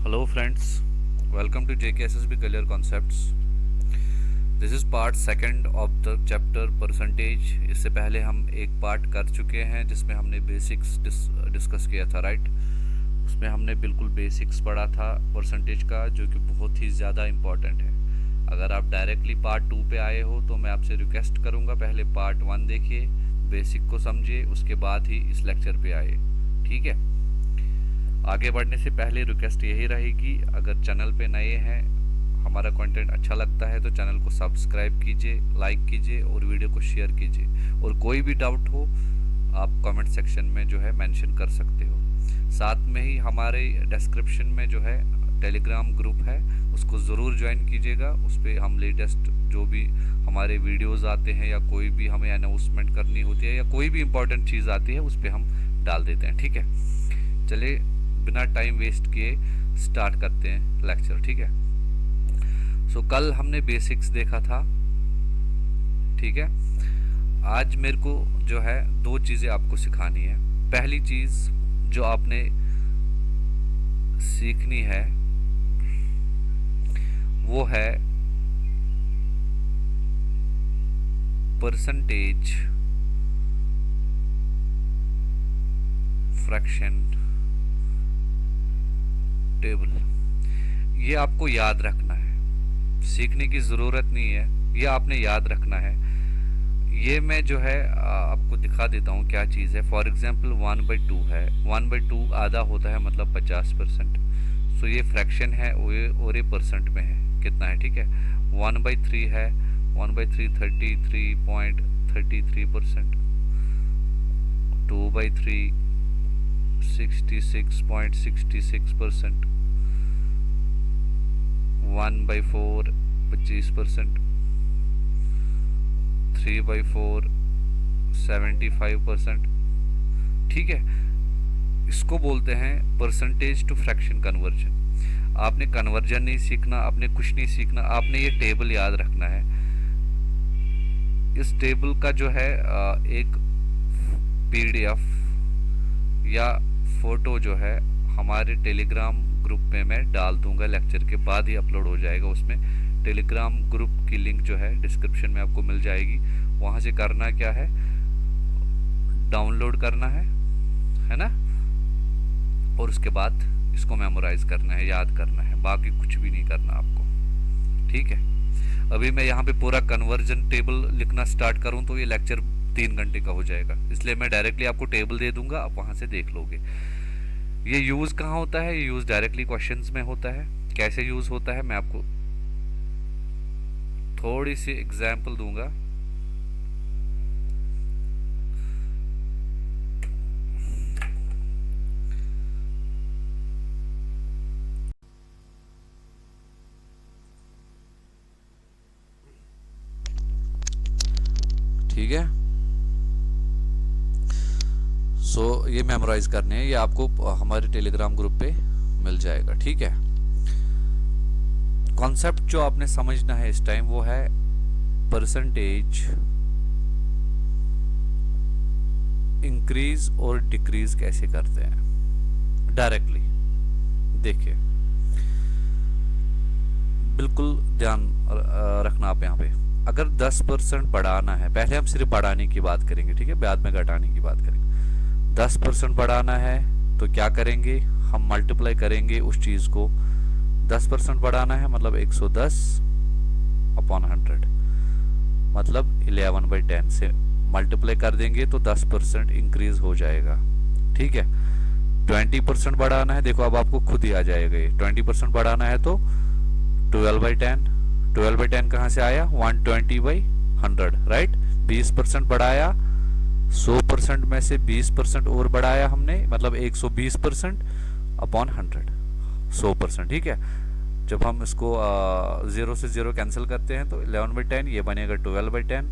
Hello friends, welcome to JKSSB Career Concepts. This is part second of the chapter percentage. इससे पहले हम एक part कर चुके हैं जिसमें हमने बेसिक्स डिस्कस किया था, राइट. उसमें हमने बिल्कुल बेसिक्स पढ़ा था परसेंटेज का, जो कि बहुत ही ज़्यादा इम्पॉर्टेंट है. अगर आप डायरेक्टली पार्ट 2 पे आए हो तो मैं आपसे रिक्वेस्ट करूँगा पहले पार्ट 1 देखिए, बेसिक को समझिए, उसके बाद ही इस लेक्चर पे आए, ठीक है. आगे बढ़ने से पहले रिक्वेस्ट यही रहेगी, अगर चैनल पे नए हैं, हमारा कंटेंट अच्छा लगता है तो चैनल को सब्सक्राइब कीजिए, लाइक कीजिए और वीडियो को शेयर कीजिए. और कोई भी डाउट हो आप कमेंट सेक्शन में जो है मेंशन कर सकते हो. साथ में ही हमारे डिस्क्रिप्शन में जो है टेलीग्राम ग्रुप है, उसको ज़रूर ज्वाइन कीजिएगा. उस पर हम लेटेस्ट जो भी हमारे वीडियोस आते हैं या कोई भी हमें अनाउंसमेंट करनी होती है या कोई भी इम्पोर्टेंट चीज़ आती है उस पर हम डाल देते हैं, ठीक है. चलिए बिना टाइम वेस्ट किए स्टार्ट करते हैं लेक्चर, ठीक है. सो कल हमने बेसिक्स देखा था, ठीक है. आज मेरे को जो है दो चीज़ें आपको सिखानी है. पहली चीज़ जो आपने सीखनी है वो है परसेंटेज फ्रैक्शन टेबल. ये आपको याद रखना है, सीखने की ज़रूरत नहीं है, ये आपने याद रखना है. ये मैं जो है आपको दिखा देता हूँ क्या चीज़ है. फॉर एग्जांपल 1/2 है, 1/2 आधा होता है मतलब 50%. सो ये फ्रैक्शन है और ये परसेंट में है कितना है, ठीक है. 1/3 है, 1/3 33.33%. 2/3 66.66%. 1/4 25%. 3/4 75%, ठीक है. इसको बोलते हैं परसेंटेज टू फ्रैक्शन कन्वर्जन. आपने कन्वर्जन नहीं सीखना, आपने कुछ नहीं सीखना, आपने ये टेबल याद रखना है. इस टेबल का जो है एक PDF या फोटो जो है हमारे टेलीग्राम ग्रुप में मैं डाल दूंगा, लेक्चर के बाद ही अपलोड हो जाएगा. उसमें टेलीग्राम ग्रुप की लिंक जो है डिस्क्रिप्शन में आपको मिल जाएगी. वहाँ से करना क्या है, डाउनलोड करना है ना, और उसके बाद इसको मेमोराइज करना है, याद करना है, बाकी कुछ भी नहीं करना आपको, ठीक है. अभी मैं यहाँ पे पूरा कन्वर्जन टेबल लिखना स्टार्ट करूँ तो ये लेक्चर 3 घंटे का हो जाएगा, इसलिए मैं डायरेक्टली आपको टेबल दे दूंगा, आप वहाँ से देख लोगे. ये यूज़ कहाँ होता है, ये यूज़ डायरेक्टली क्वेश्चंस में होता है. कैसे यूज़ होता है मैं आपको थोड़ी सी एग्जाम्पल दूंगा. ठीक है. सो ये मेमोराइज करने हैं, ये आपको हमारे टेलीग्राम ग्रुप पे मिल जाएगा, ठीक है. कॉन्सेप्ट जो आपने समझना है इस टाइम वो है परसेंटेज इंक्रीज और डिक्रीज कैसे करते हैं डायरेक्टली. देखिए बिल्कुल ध्यान रखना आप यहाँ पे. अगर 10% बढ़ाना है, पहले हम सिर्फ बढ़ाने की बात करेंगे, ठीक है, बाद में घटाने की बात करेंगे. 10% बढ़ाना है तो क्या करेंगे, हम मल्टीप्लाई करेंगे उस चीज़ को. 10% बढ़ाना है मतलब 110/100, मतलब 11/10 से मल्टीप्लाई कर देंगे तो 10% इंक्रीज हो जाएगा, ठीक है. 20% बढ़ाना है, देखो अब आपको खुद ही आ जाएगा. ये 20% बढ़ाना है तो 12/10. 12/10 कहाँ से आया, 120/100, राइट. 20% बढ़ाया, 100% में से 20% और बढ़ाया हमने, मतलब 120%/100, 100%, ठीक है. जब हम इसको 0 से 0 कैंसिल करते हैं तो 11/10 ये बनेगा 12/10.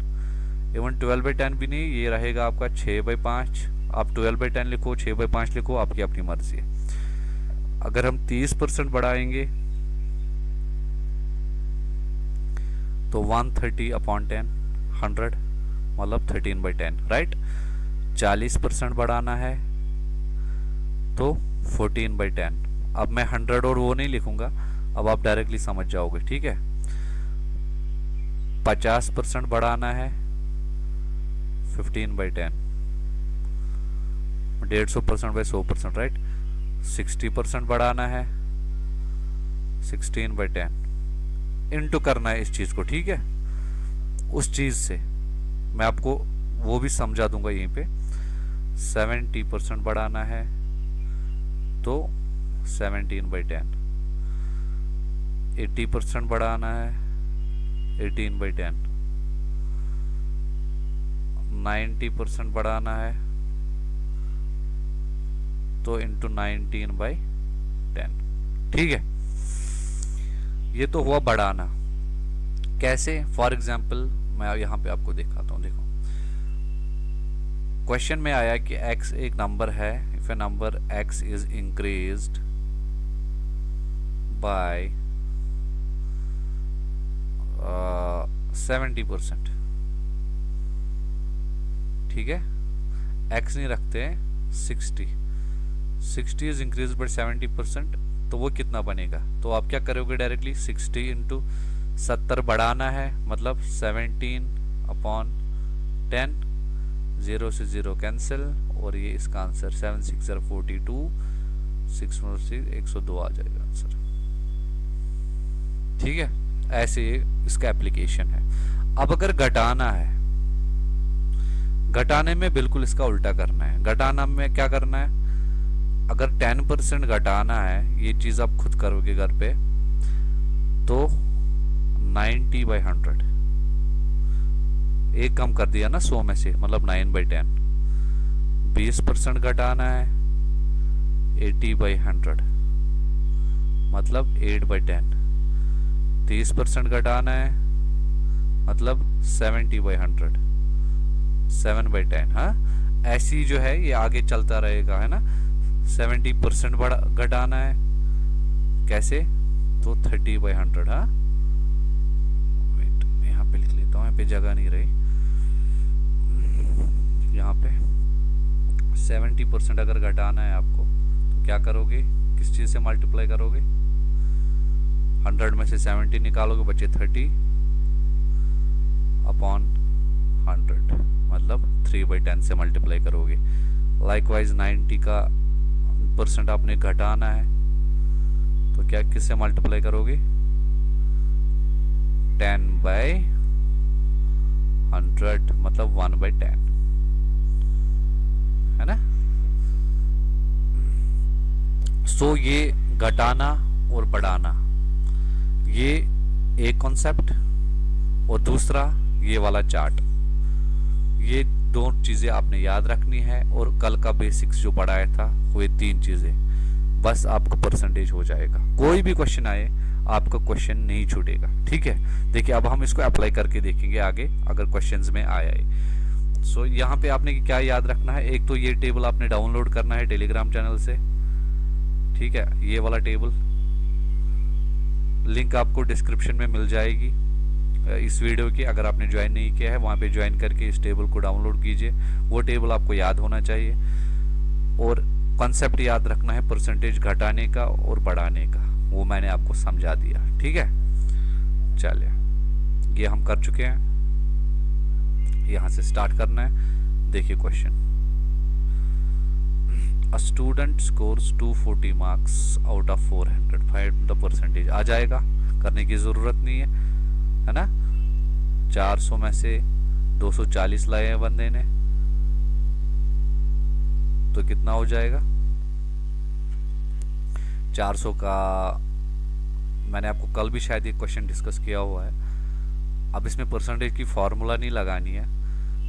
इवन 12/10 भी नहीं, ये रहेगा आपका 6/5. आप 12/10 लिखो, 6/5 लिखो, आपकी अपनी मर्जी है. अगर हम 30% बढ़ाएंगे तो 130/10, 100 मतलब 13/10, राइट. 40% बढ़ाना है तो 14/10, अब मैं 100 और वो नहीं लिखूंगा, अब आप डायरेक्टली समझ जाओगे, ठीक है। 50% बढ़ाना है 15/10, 150% बाई 100%, राइट। 60% बढ़ाना है 16/10, इनटू करना है इस चीज को, ठीक है। उस चीज से मैं आपको वो भी समझा दूंगा यहीं पे। 70% बढ़ाना है तो 17/10, 80% बढ़ाना है 18/10, 90% बढ़ाना है तो इंटू 19/10, ठीक है। ये तो हुआ बढ़ाना। कैसे? फॉर एग्जाम्पल मैं यहां पे आपको दिखाता हूं, देखो क्वेश्चन में आया कि x एक नंबर है, if A number x is increased by 70%, ठीक है। x नहीं रखते हैं, 60 इज इंक्रीज बाय 70%, तो वो कितना बनेगा? तो आप क्या करोगे डायरेक्टली 60 इंटू 70 बढ़ाना है, मतलब 17/10, 0 से 0 कैंसिल, और ये इसका आंसर 7 6 42, 6 102 आ जाएगा आंसर, ठीक है। ऐसे इसका एप्लीकेशन है। अब अगर घटाना है, घटाने में बिल्कुल इसका उल्टा करना है। घटाना में क्या करना है? अगर 10% घटाना है, ये चीज आप खुद करोगे घर पे, तो 90/100, एक कम कर दिया ना 100 में से, मतलब 9/10। 20% घटाना है 80/100, मतलब 8/10। 30% घटाना है मतलब 70/100, 7/10। हाँ, ऐसी जो है ये आगे चलता रहेगा, है ना। 70% घटाना है, कैसे? तो 30/100। हाँ, वेट, यहाँ पे लिख लेता हूँ, यहाँ पे जगह नहीं रही। यहाँ पे 70% अगर घटाना है आपको, तो क्या करोगे? किस चीज से मल्टीप्लाई करोगे? 100 में से 70 निकालोगे, बचे 30/100, मतलब 3/10 से मल्टीप्लाई करोगे। लाइकवाइज 90 का % आपने घटाना है, तो क्या किससे मल्टीप्लाई करोगे? 10/100, मतलब 1/10, है ना। सो ये घटाना और बढ़ाना, ये एक कॉन्सेप्ट, और दूसरा ये वाला चार्ट, ये दो चीजें आपने याद रखनी है। और कल का बेसिक्स जो पढ़ाया था, वो 3 चीजें, बस आपको परसेंटेज हो जाएगा। कोई भी क्वेश्चन आए, आपका क्वेश्चन नहीं छूटेगा, ठीक है। देखिए अब हम इसको अप्लाई करके देखेंगे आगे, अगर क्वेश्चंस में आया है। सो यहाँ पे आपने क्या याद रखना है? एक तो ये टेबल आपने डाउनलोड करना है टेलीग्राम चैनल से, ठीक है। ये वाला टेबल, लिंक आपको डिस्क्रिप्शन में मिल जाएगी इस वीडियो की। अगर आपने ज्वाइन नहीं किया है, वहाँ पे ज्वाइन करके इस टेबल को डाउनलोड कीजिए। वो टेबल आपको याद होना चाहिए, और कॉन्सेप्ट याद रखना है परसेंटेज घटाने का और बढ़ाने का, वो मैंने आपको समझा दिया, ठीक है। चलिए, ये हम कर चुके हैं, यहाँ से स्टार्ट करना है। देखिए question, a student scores 240 marks out of 400, find the percentage. आ जाएगा, करने की जरूरत नहीं है ना। 400 में से 240 लाए हैं बंदे ने, तो कितना हो जाएगा? 400 का मैंने आपको कल भी शायद एक क्वेश्चन डिस्कस किया हुआ है। अब इसमें परसेंटेज की फॉर्मूला नहीं लगानी है।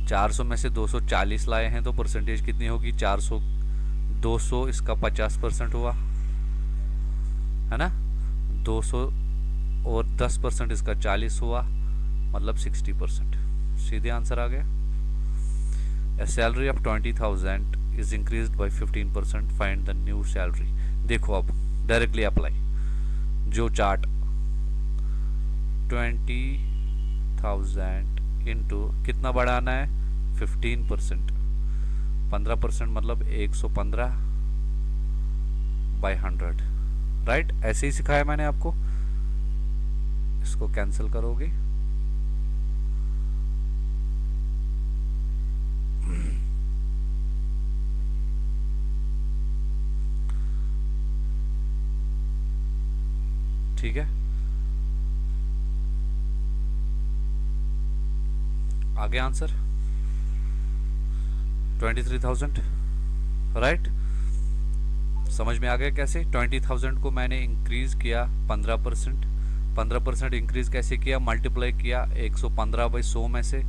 400 में से 240 लाए हैं, तो परसेंटेज कितनी होगी? 400 200, इसका 50% हुआ, है ना। 200 और 10% इसका 40 हुआ, मतलब 60%। सीधे आंसर आ गया। A salary of 20,000 is increased by 15%. Find the new salary. देखो अब डायरेक्टली अप्लाई, जो चार्ट 20,000 इंटू कितना बढ़ाना है? 15%, 15% मतलब 115/100, राइट, ऐसे ही सिखाया मैंने आपको। इसको कैंसिल करोगे, ठीक है। आगे आंसर 23,000, राइट। समझ में आ गया कैसे? 20,000 को मैंने इंक्रीज किया 15%। 15% इंक्रीज कैसे किया? मल्टीप्लाई किया 115/100 में से।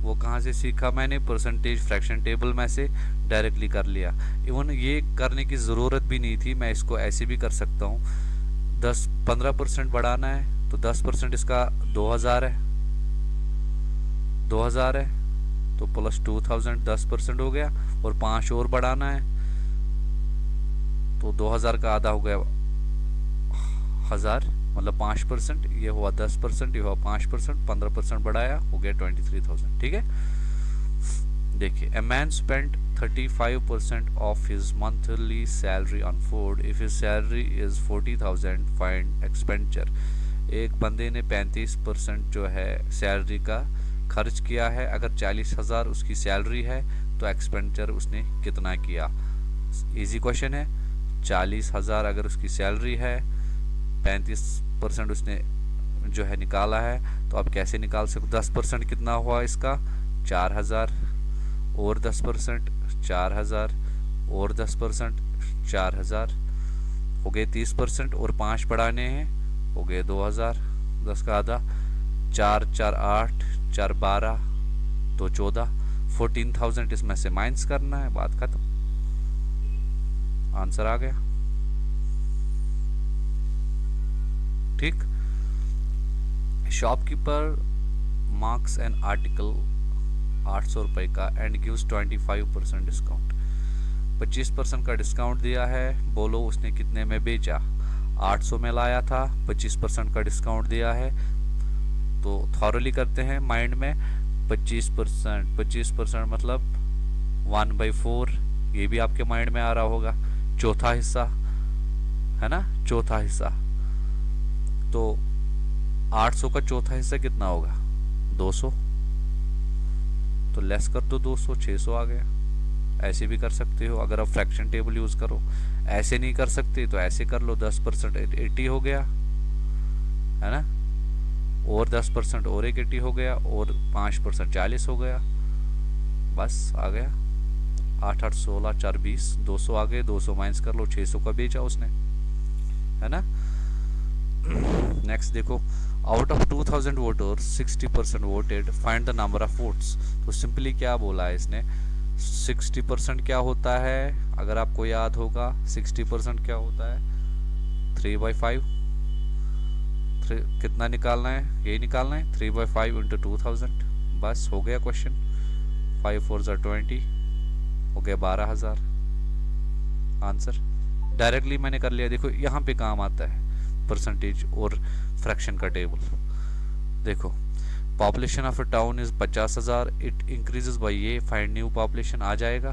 वो कहाँ से सीखा मैंने? परसेंटेज फ्रैक्शन टेबल में से डायरेक्टली कर लिया। इवन ये करने की ज़रूरत भी नहीं थी, मैं इसको ऐसे भी कर सकता हूँ। 15% बढ़ाना है तो 10% इसका 2,000 है, 2,000 है तो प्लस 2,000 10% हो गया, और 5 और बढ़ाना है तो 2,000 का आधा हो गया 1,000, मतलब 5%। ये हुआ 10%, ये हुआ 5%, 15% बढ़ाया, हो गया 23,000। ठीक है। देखिए, a man spent 35% of his monthly salary on food. If his salary is 40,000, find expenditure. एक बंदे ने 35% जो है सैलरी का खर्च किया है। अगर 40,000 उसकी सैलरी है तो एक्सपेंडिचर उसने कितना किया? इजी क्वेश्चन है। 40,000 अगर उसकी सैलरी है, 35% उसने जो है निकाला है, तो आप कैसे निकाल सकते? 10% कितना हुआ इसका? 4,000, और 10% 4,000, और 10% 4,000, हो गए 30%, और 5 बढ़ाने हैं, हो गए 2,000। 10 का आधा 4 4 8 4 12 2 14, 14,000 इसमें से माइनस करना है, बात खत्म, आंसर आ गया। ठीक। शॉपकीपर मार्क्स एन आर्टिकल 800 रुपए का एंड गिव्स 25% डिस्काउंट। 25% का डिस्काउंट दिया है। बोलो उसने कितने में बेचा? 800 में लाया था, 25% का डिस्काउंट दिया है। तो थॉरली करते हैं माइंड में। 25% मतलब 1/4, ये भी आपके माइंड में आ रहा होगा। चौथा हिस्सा है ना, चौथा हिस्सा। तो 800 का चौथा हिस्सा कितना होगा? 200, तो लेस कर दो 200, 600 आ गया। ऐसे भी कर सकते हो अगर आप फ्रैक्शन टेबल यूज करो। ऐसे नहीं कर सकते तो ऐसे कर लो, 10% 80 हो गया, है ना, और 10% और एक 80 हो गया, और 5% 40 हो गया, बस आ गया। 8 8 16 4 20, 200 आ गए। 200 माइनस कर लो, 600 का बेचा उसने, है ना। नेक्स्ट देखो, out of 2,000 voters 60% voted, find the number of votes. तो सिंपली क्या बोला है इसने? 60% क्या होता है? अगर आपको याद होगा 60% क्या होता है? 3/5। कितना निकालना है? यही निकालना है, 3/5 इंटू 2,000। बस हो गया क्वेश्चन। 5 4 20, हो गया 12,000 आंसर। डायरेक्टली मैंने कर लिया। देखो यहाँ पे काम आता है परसेंटेज और फ्रैक्शन का टेबल। देखो, population of a town is 50,000, it increases by ये, फाइंड न्यू पॉपुलेशन आ जाएगा।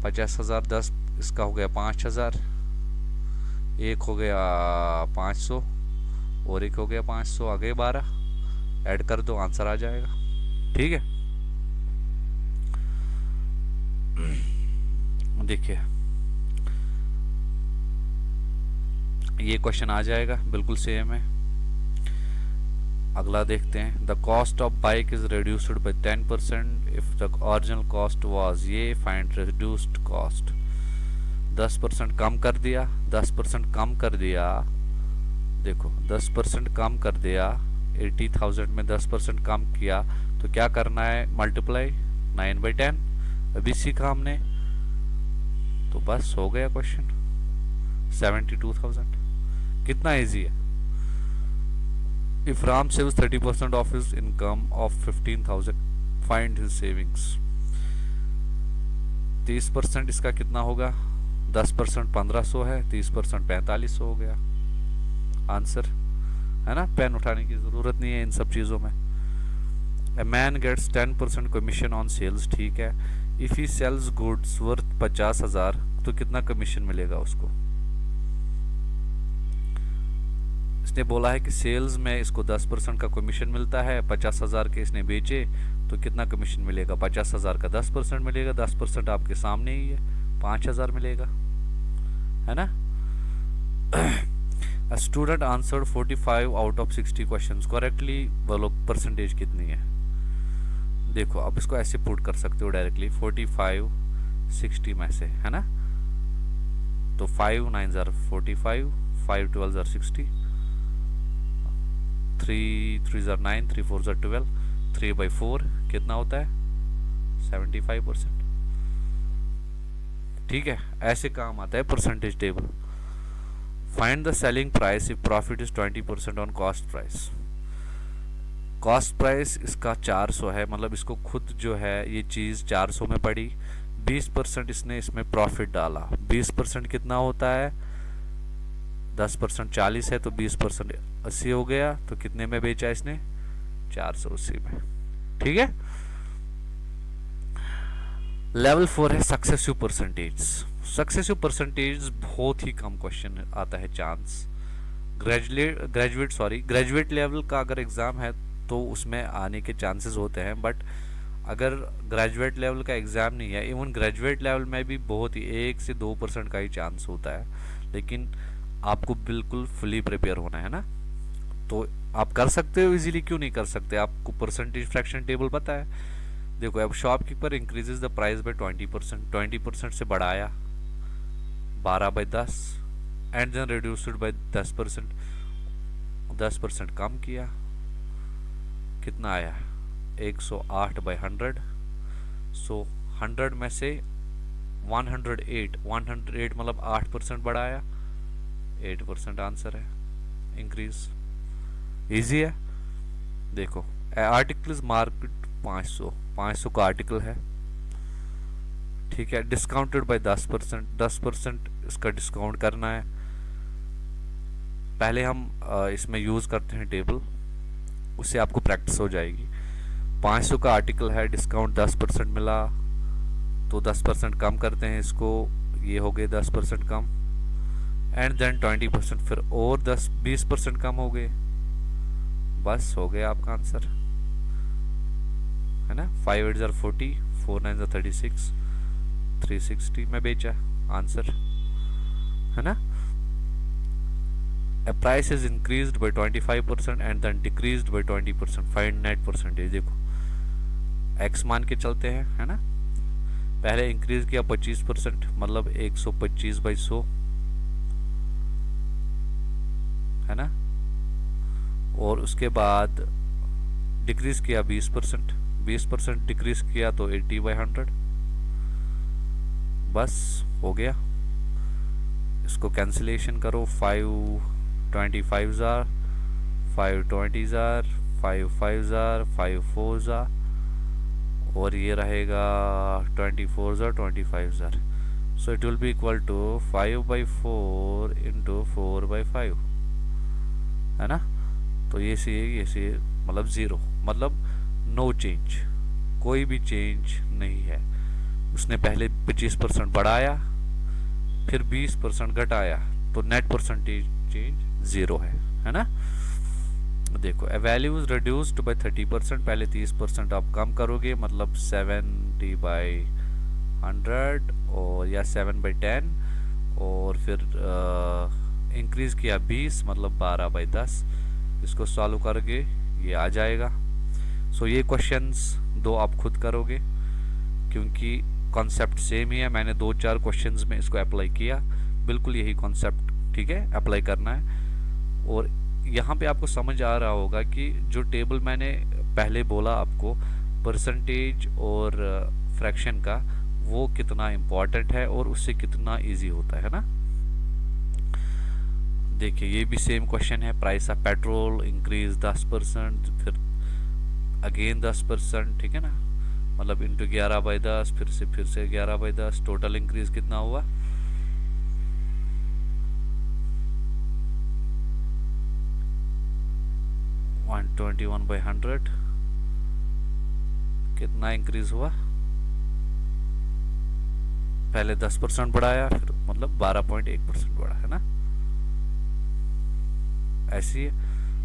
50,000 10, इसका हो गया 5,000, एक हो गया 500, और एक हो गया 500, आ गए 12, ऐड कर दो, आंसर आ जाएगा। ठीक है। देखिए ये क्वेश्चन आ जाएगा, बिल्कुल सेम है। अगला देखते हैं। The cost of bike is reduced by 10% if the original cost was ये, फाइंड रिड्यूस्ड कॉस्ट। 10% कम कर दिया, 10% कम कर दिया। देखो 10% कम कर दिया, 80,000 में 10% कम किया तो क्या करना है? मल्टीप्लाई 9/10, अभी सीखा हमने। तो बस हो गया क्वेश्चन। 72,000, कितना इजी है। If Ram saves 30% of his income of 15,000, find his savings. 30% इसका कितना होगा? 10% 1,500 है, 30% 4,500 हो गया आंसर, है ना। पेन उठाने की जरूरत नहीं है इन सब चीजों में। A man gets 10% commission on sales, ठीक है। If he sells goods worth 50,000 तो कितना कमीशन मिलेगा उसको? इसने बोला है कि सेल्स में इसको 10% का कमीशन मिलता है, 50,000 के इसने बेचे तो कितना कमीशन मिलेगा, 50,000 का 10% मिलेगा, 10% आपके सामने ही है, 5,000 मिलेगा, है ना। A student answered 45 out of 60 questions correctly, बोलो परसेंटेज कितनी है। देखो आप इसको ऐसे पुट कर सकते हो डायरेक्टली, 45 60 में से, है ना। तो 5 9 ज़ार 45, 5 12 ज़ार 60, 3 3 ज़ार 9, 3 4 ज़ार 12, 3/4 कितना होता है 75%। ठीक है, ऐसे काम आता है percentage table. Find the selling price if profit is 20% on cost price. Cost price इसका 400 है, मतलब इसको खुद जो है ये चीज़ 400 में पड़ी, 20% इसने इसमें प्रॉफिट डाला, 20% कितना होता है 10% 40 है, तो 20% 80 हो गया, तो कितने में बेचा इसने 480 में। ठीक है। लेवल 4 है सक्सेसिव परसेंटेज। सक्सेसिव परसेंटेज बहुत ही कम क्वेश्चन आता है चांस। ग्रेजुएट लेवल का अगर एग्ज़ाम है तो उसमें आने के चांसेस होते हैं, बट अगर ग्रेजुएट लेवल का एग्ज़ाम नहीं है, इवन ग्रेजुएट लेवल में भी बहुत ही 1 से 2% का ही चांस होता है, लेकिन आपको बिल्कुल फुली प्रिपेयर होना है ना। तो आप कर सकते हो इजीली, क्यों नहीं कर सकते, आपको परसेंटेज फ्रैक्शन टेबल पता है। देखो अब shopkeeper increases the price by 20%, 20% से बढ़ाया 12/10 एंड देन रिड्यूस्ड बाय 10%, 10% कम किया, कितना आया 108/100। सो 100 में से 108 मतलब 8% बढ़ाया, 8% आंसर है इंक्रीज। इजी है। देखो आर्टिकल इज मार्केट 500 का आर्टिकल है, ठीक है, डिस्काउंटेड बाय 10% इसका डिस्काउंट करना है। पहले हम इसमें यूज़ करते हैं टेबल, उससे आपको प्रैक्टिस हो जाएगी। 500 का आर्टिकल है, डिस्काउंट 10% मिला, तो 10% कम करते हैं इसको, ये हो गए 10% कम, एंड देन 20% फिर और 20% कम हो गए, बस हो गया आपका आंसर, है ना। 5 8 ज़ार 40, 4 9 ज़ार 36, 360 में बेचा आंसर, है ना। A price is increased by 25% and then decreased by 20%. Find net percentage। देखो x मान के चलते हैं, है ना। पहले इंक्रीज किया 25%, मतलब 125/100, है ना। और उसके बाद डिक्रीज किया 20% डिक्रीज किया तो 80/100, बस हो गया। इसको कैंसिलेशन करो, 5 ज़ार 5 20 ज़ार 5 5 ज़ार 5 4 ज़ार, और ये रहेगा 24 ज़ार 25 ज़ार। So it will be equal to 5/4 into 4/5, है ना। तो ये से मतलब 0, मतलब नो चेंज, कोई भी चेंज नहीं है। उसने पहले 25% बढ़ाया, फिर 20% घटाया, तो नेट परसेंटेज चेंज 0 है ना। देखो ए वैल्यू इज रिड्यूस्ड बाय 30%, पहले 30% आप कम करोगे, मतलब 70/100 और या 7/10, और फिर इंक्रीज किया 20, मतलब 12/10। इसको सॉल्व करके ये आ जाएगा। सो ये क्वेश्चंस दो आप खुद करोगे, क्योंकि कॉन्सेप्ट सेम ही है। मैंने 2-4 क्वेश्चंस में इसको अप्लाई किया, बिल्कुल यही कॉन्सेप्ट, ठीक है, अप्लाई करना है। और यहाँ पे आपको समझ आ रहा होगा कि जो टेबल मैंने पहले बोला आपको परसेंटेज और फ्रैक्शन का, वो कितना इम्पॉर्टेंट है और उससे कितना इजी होता है ना। देखिए ये भी सेम क्वेश्चन है, प्राइस ऑफ पेट्रोल इंक्रीज 10%, फिर अगेन 10%, ठीक है ना, मतलब इंटू 11/10, फिर से 11/10, टोटल इंक्रीज कितना हुआ 121/100, कितना इंक्रीज हुआ, पहले 10% बढ़ाया, फिर मतलब 12.1% बढ़ा, है ना। ऐसी है।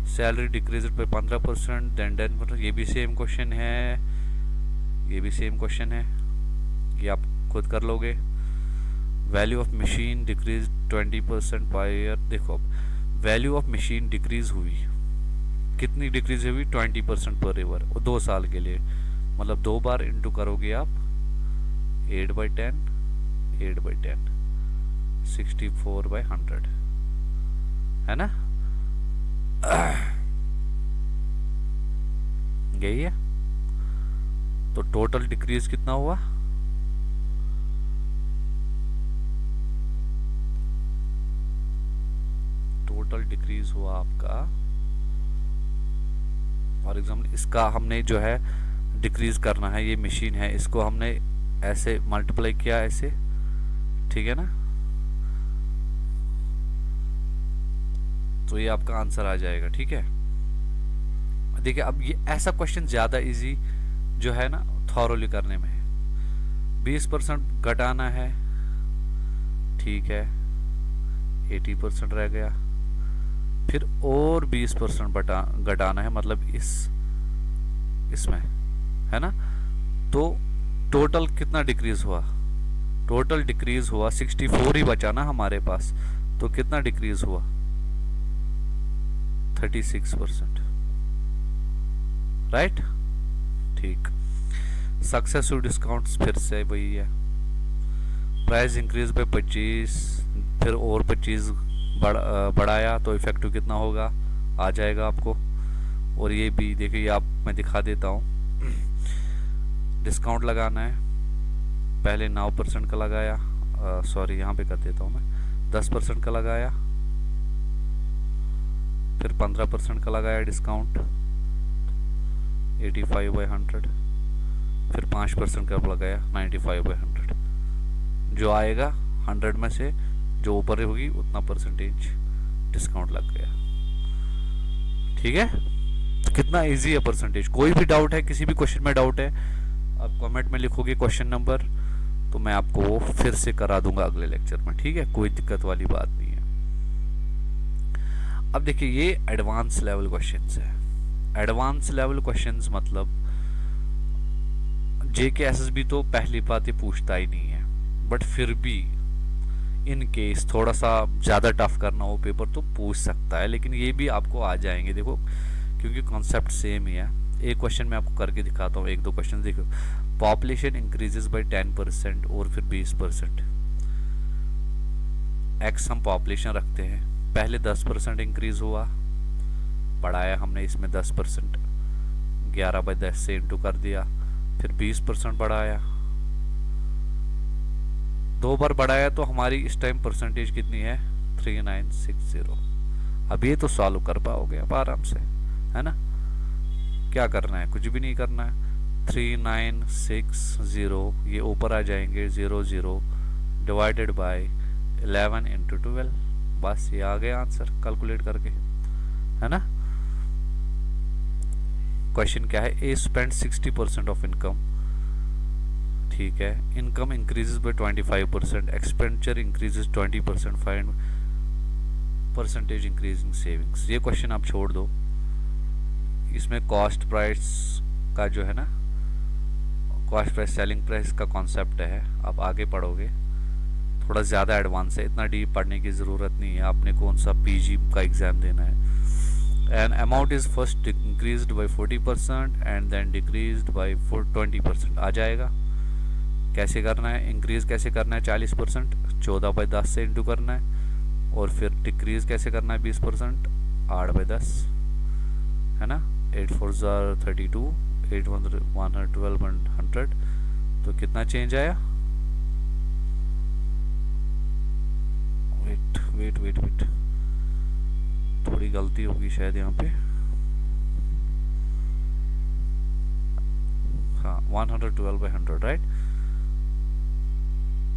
Salary decrease by 15%, then 10%। ये भी सेम क्वेश्चन है, ये भी सेम क्वेश्चन है, ये आप खुद कर लोगे। Value of machine decrease 20% per year. देखो अब वैल्यू ऑफ मशीन डिक्रीज हुई, कितनी डिक्रीज हुई? 20% पर ईयर, और 2 साल के लिए, मतलब 2 बार इंटू करोगे आप 8/10, 8/10, 64/100, है ना? यही है। तो टोटल डिक्रीज कितना हुआ? टोटल डिक्रीज हुआ आपका, फॉर एग्जाम्पल इसका हमने जो है डिक्रीज करना है, ये मशीन है, इसको हमने ऐसे मल्टीप्लाई किया ऐसे, ठीक है ना? तो ये आपका आंसर आ जाएगा, ठीक है। देखिए अब ये ऐसा क्वेश्चन ज्यादा इजी जो है ना थॉरोली करने में है। 20% घटाना है, ठीक है, 80% रह गया, फिर और 20% घटाना है, मतलब इसमें, है ना? तो टोटल कितना डिक्रीज हुआ? टोटल डिक्रीज हुआ 64 ही बचा ना हमारे पास, तो कितना डिक्रीज हुआ? 36%, राइट? ठीक। सक्सेसफुल डिस्काउंट्स फिर से वही है, प्राइस इंक्रीज बाय 25, फिर और 25 बढ़ाया तो इफेक्टिव कितना होगा आ जाएगा आपको। और ये भी देखिए, आप मैं दिखा देता हूँ। डिस्काउंट लगाना है, पहले 9% का लगाया, सॉरी यहाँ पे कर देता हूँ मैं, 10% का लगाया, फिर 15% का लगाया डिस्काउंट 85/100, फिर 5% का लगाया 95/100। जो आएगा 100 में से जो ऊपर होगी उतना परसेंटेज डिस्काउंट लग गया, ठीक है? तो कितना इजी है परसेंटेज। कोई भी डाउट है, किसी भी क्वेश्चन में डाउट है, आप कमेंट में लिखोगे क्वेश्चन नंबर, तो मैं आपको वो फिर से करा दूंगा अगले लेक्चर में, ठीक है? कोई दिक्कत वाली बात नहीं है। अब देखिए ये एडवांस लेवल क्वेश्चंस है। एडवांस लेवल क्वेश्चंस मतलब जेके एसएसबी तो पहली बात ही पूछता ही नहीं है, बट फिर भी इन केस थोड़ा सा ज़्यादा टफ करना हो पेपर तो पूछ सकता है, लेकिन ये भी आपको आ जाएंगे, देखो, क्योंकि कॉन्सेप्ट सेम ही है। एक क्वेश्चन मैं आपको करके दिखाता हूँ, 1-2 क्वेश्चन देखो। पॉपुलेशन इंक्रीजेस बाय 10% और फिर 20%। एक्स हम पॉपुलेशन रखते हैं, पहले 10% इंक्रीज हुआ, बढ़ाया हमने इसमें 10%, 11/10 से इंटू कर दिया, फिर 20% बढ़ाया, 2 बार बढ़ाया, तो हमारी इस टाइम परसेंटेज कितनी है? 3960। अब ये तो सॉल्व कर पाओगे आप आराम से, है ना? क्या करना है? कुछ भी नहीं करना है। 3960 ये ऊपर आ जाएंगे, 00 डिवाइडेड बाय 11 इंटू 12, बस ये आ गया आंसर कैलकुलेट करके, है ना? क्वेश्चन क्या है? ए स्पेंड 60% ऑफ इनकम, ठीक है, income increases by 25%, expenditure increases 20%, find percentage increase in savings. ये क्वेश्चन आप छोड़ दो, इसमें कॉस्ट प्राइस का जो है ना, कॉस्ट प्राइस सेलिंग प्राइस का कॉन्सेप्ट है, आप आगे पढ़ोगे, थोड़ा ज़्यादा एडवांस है, इतना डीप पढ़ने की ज़रूरत नहीं है। आपने कौन सा पीजी का एग्ज़ाम देना है। An amount is first increased by 40% and then decreased by 20%। आ जाएगा। कैसे करना है? इंक्रीज कैसे करना है? 40% 14/10 से इंटू करना है, और फिर डिक्रीज कैसे करना है? 20% 8/10, है ना? 8 4 32, 8 112 100, तो कितना चेंज आया? वेट थोड़ी गलती होगी शायद यहाँ पे, हाँ 112/100, राइट?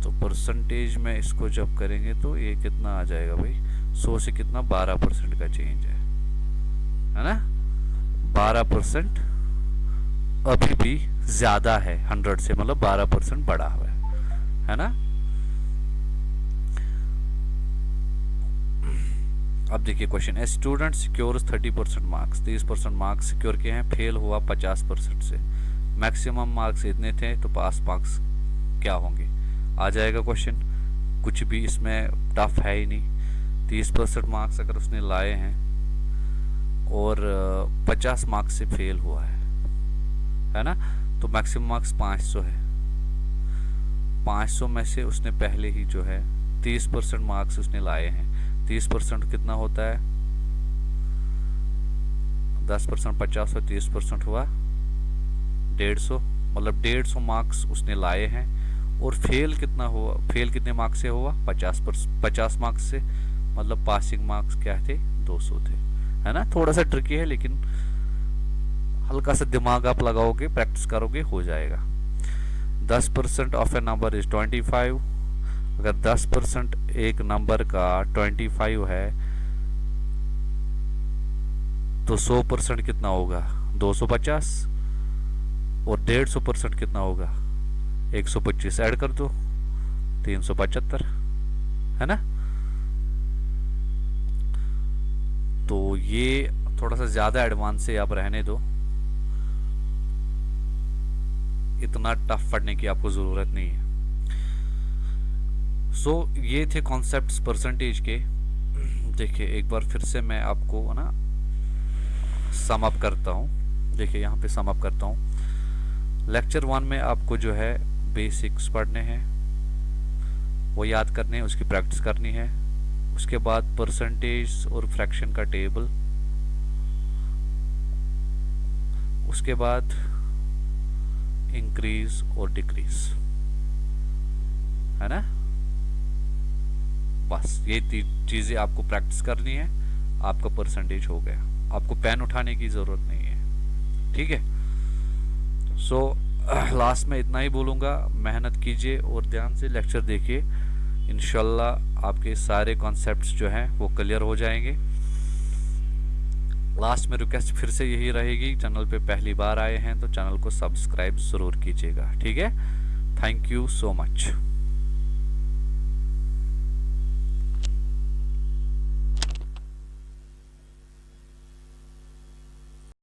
तो परसेंटेज में इसको जब करेंगे तो ये कितना आ जाएगा भाई? 100 से कितना? 12% का चेंज है ना? 12% अभी भी ज्यादा है 100 से, मतलब 12% बढ़ा हुआ है ना? अब देखिए question, a student secures 30% marks, 30% marks secure किए हैं, फेल हुआ 50% से, मैक्सिमम मार्क्स इतने थे तो पास मार्क्स क्या होंगे। आ जाएगा क्वेश्चन, कुछ भी इसमें टफ है ही नहीं। 30% मार्क्स अगर उसने लाए हैं और 50 मार्क्स से फेल हुआ है ना, तो मैक्सिमम मार्क्स 500 है। 500 में से उसने पहले ही जो है 30% मार्क्स उसने लाए हैं। 30% कितना होता है, 10% 50 और 30% हुआ 150, मतलब 150 मार्क्स उसने लाए हैं। और फेल कितना हुआ, फेल कितने मार्क्स से हुआ, 50 मार्क्स से, मतलब पासिंग मार्क्स क्या थे, 200 थे, है ना। थोड़ा सा ट्रिकी है लेकिन हल्का सा दिमाग आप लगाओगे, प्रैक्टिस करोगे, हो जाएगा। 10% ऑफ ए नंबर इज 25। अगर 10% एक नंबर का 25 है तो 100% कितना होगा, 250। और 150% कितना होगा, 125 ऐड कर दो, 375, है ना। तो ये थोड़ा सा ज़्यादा एडवांस से आप रहने दो, इतना टफ पढ़ने की आपको ज़रूरत नहीं है। ये थे कॉन्सेप्ट्स परसेंटेज के। देखिए एक बार फिर से मैं आपको ना सम अप करता हूँ। देखिए यहाँ पे सम अप करता हूँ। लेक्चर 1 में आपको जो है बेसिक्स पढ़ने हैं, वो याद करने हैं, उसकी प्रैक्टिस करनी है। उसके बाद परसेंटेज और फ्रैक्शन का टेबल, उसके बाद इंक्रीज और डिक्रीज, है ना। बस ये चीज़ें आपको प्रैक्टिस करनी है, आपका परसेंटेज हो गया। आपको पेन उठाने की ज़रूरत नहीं है, ठीक है। लास्ट में इतना ही बोलूँगा, मेहनत कीजिए और ध्यान से लेक्चर देखिए, इंशाल्लाह आपके सारे कॉन्सेप्ट्स जो हैं वो क्लियर हो जाएंगे। लास्ट में रिक्वेस्ट फिर से यही रहेगी, चैनल पे पहली बार आए हैं तो चैनल को सब्सक्राइब ज़रूर कीजिएगा, ठीक है। Thank you so much.